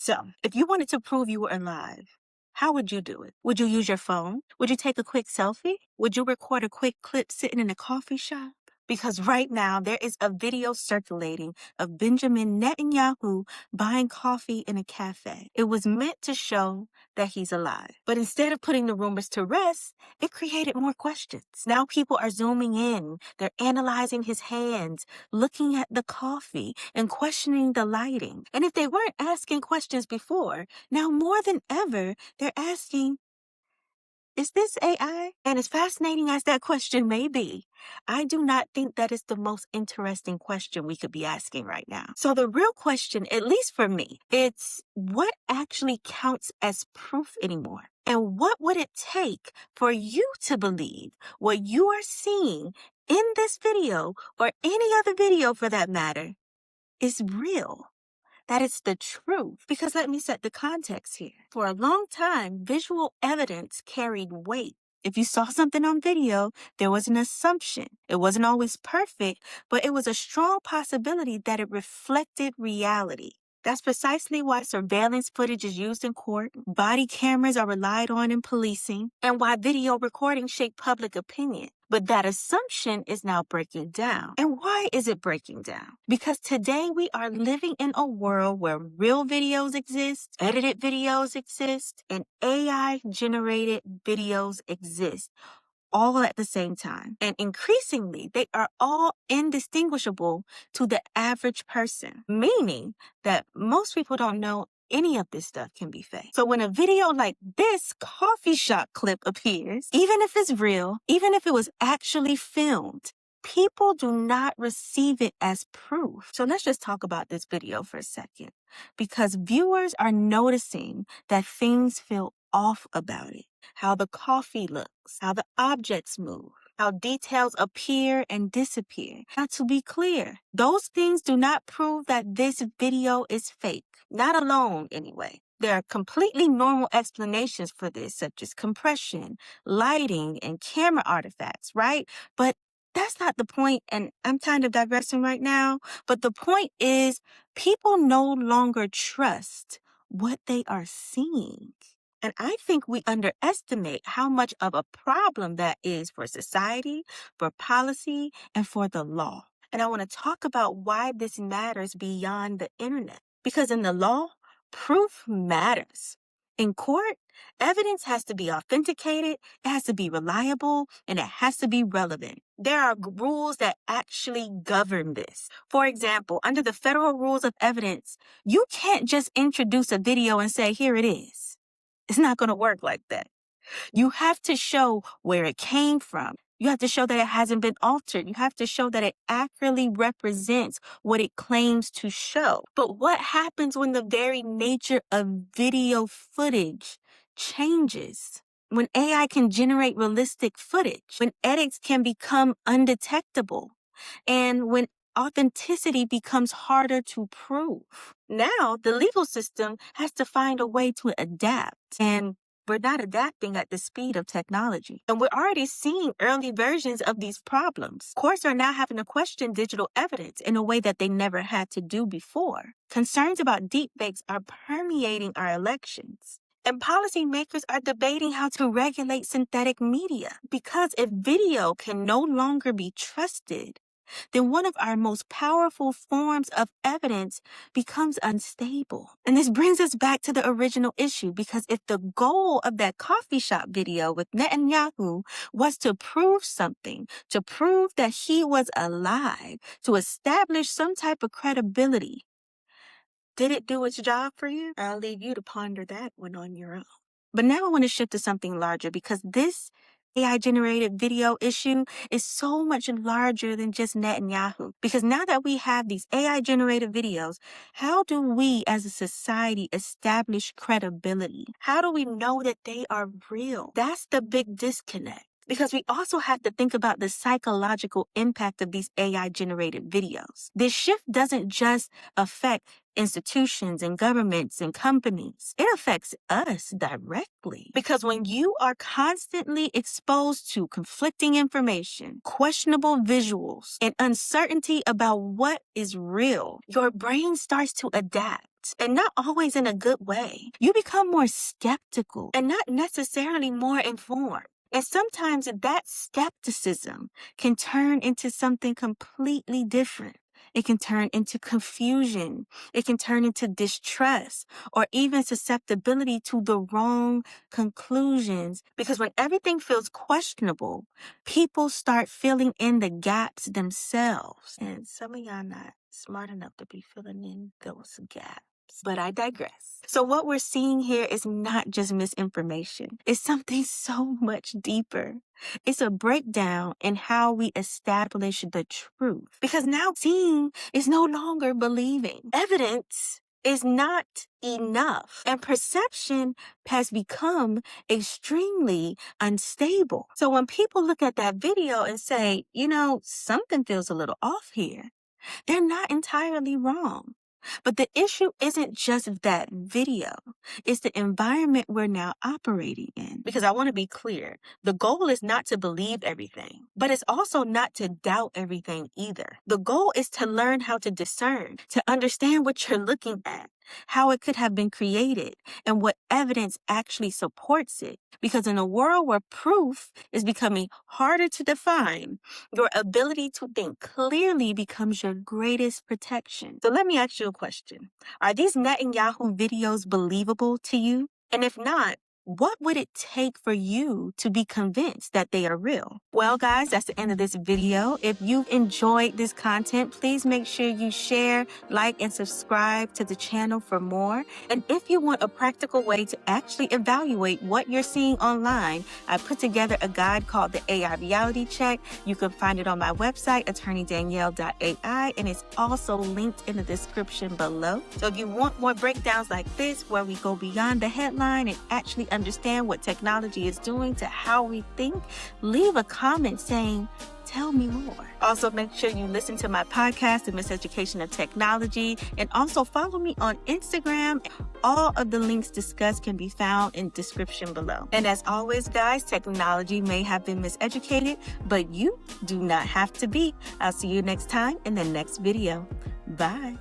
So, if you wanted to prove you were alive, how would you do it? Would you use your phone? Would you take a quick selfie? Would you record a quick clip sitting in a coffee shop? Because right now there is a video circulating of Benjamin Netanyahu buying coffee in a cafe. It was meant to show that he's alive. But instead of putting the rumors to rest, it created more questions. Now people are zooming in. They're analyzing his hands, looking at the coffee, and questioning the lighting. And if they weren't asking questions before, now more than ever, they're asking, is this AI? And as fascinating as that question may be, I do not think that is the most interesting question we could be asking right now. So the real question, at least for me, it's what actually counts as proof anymore? And what would it take for you to believe what you are seeing in this video or any other video for that matter is real? That it's the truth. Because let me set the context here. For a long time, visual evidence carried weight. If you saw something on video, there was an assumption. It wasn't always perfect, but it was a strong possibility that it reflected reality. That's precisely why surveillance footage is used in court, body cameras are relied on in policing, and why video recordings shape public opinion. But that assumption is now breaking down. And why is it breaking down? Because today we are living in a world where real videos exist, edited videos exist, and AI-generated videos exist, all at the same time. And increasingly, they are all indistinguishable to the average person, meaning that most people don't know any of this stuff can be fake. So when a video like this coffee shop clip appears, even if it's real, even if it was actually filmed, people do not receive it as proof. So let's just talk about this video for a second, because viewers are noticing that things feel off about it. How the coffee looks, how the objects move, how details appear and disappear. Now, to be clear, those things do not prove that this video is fake. Not alone, anyway. There are completely normal explanations for this, such as compression, lighting, and camera artifacts, right? But that's not the point, and I'm kind of digressing right now. But the point is, people no longer trust what they are seeing. And I think we underestimate how much of a problem that is for society, for policy, and for the law. And I want to talk about why this matters beyond the internet. Because in the law, proof matters. In court, evidence has to be authenticated, it has to be reliable, and it has to be relevant. There are rules that actually govern this. For example, under the federal rules of evidence, you can't just introduce a video and say, here it is. It's not going to work like that. You have to show where it came from. You have to show that it hasn't been altered. You have to show that it accurately represents what it claims to show. But what happens when the very nature of video footage changes? When AI can generate realistic footage, when edits can become undetectable, and when authenticity becomes harder to prove. Now, the legal system has to find a way to adapt, and we're not adapting at the speed of technology. And we're already seeing early versions of these problems. Courts are now having to question digital evidence in a way that they never had to do before. Concerns about deepfakes are permeating our elections. And policymakers are debating how to regulate synthetic media. Because if video can no longer be trusted, then one of our most powerful forms of evidence becomes unstable. And this brings us back to the original issue, because if the goal of that coffee shop video with Netanyahu was to prove something, to prove that he was alive, to establish some type of credibility, did it do its job for you? I'll leave you to ponder that one on your own. But now I want to shift to something larger, because this AI-generated video issue is so much larger than just Netanyahu. Because now that we have these AI-generated videos, how do we as a society establish credibility? How do we know that they are real? That's the big disconnect. Because we also have to think about the psychological impact of these AI-generated videos. This shift doesn't just affect institutions and governments and companies. It affects us directly. Because when you are constantly exposed to conflicting information, questionable visuals, and uncertainty about what is real, your brain starts to adapt. and not always in a good way. You become more skeptical and not necessarily more informed. And sometimes that skepticism can turn into something completely different. It can turn into confusion. It can turn into distrust or even susceptibility to the wrong conclusions. Because when everything feels questionable, people start filling in the gaps themselves. And some of y'all not smart enough to be filling in those gaps. But I digress. So what we're seeing here is not just misinformation. It's something so much deeper. It's a breakdown in how we establish the truth. Because now seeing is no longer believing. Evidence is not enough. And perception has become extremely unstable. So when people look at that video and say, something feels a little off here, they're not entirely wrong. But the issue isn't just that video. It's the environment we're now operating in. Because I want to be clear, the goal is not to believe everything, but it's also not to doubt everything either. The goal is to learn how to discern, to understand what you're looking at, how it could have been created, and what evidence actually supports it. Because in a world where proof is becoming harder to define, your ability to think clearly becomes your greatest protection. So let me ask you a question. Are these Netanyahu videos believable to you? And if not, what would it take for you to be convinced that they are real? Well, guys, that's the end of this video. If you've enjoyed this content, please make sure you share, like, and subscribe to the channel for more. And if you want a practical way to actually evaluate what you're seeing online, I put together a guide called the AI Reality Check. You can find it on my website, attorneydanielle.ai, and it's also linked in the description below. So if you want more breakdowns like this, where we go beyond the headline and actually understand what technology is doing to how we think, leave a comment saying, tell me more. Also, make sure you listen to my podcast, The Miseducation of Technology, and also follow me on Instagram. All of the links discussed can be found in the description below. And as always, guys, technology may have been miseducated, but you do not have to be. I'll see you next time in the next video. Bye.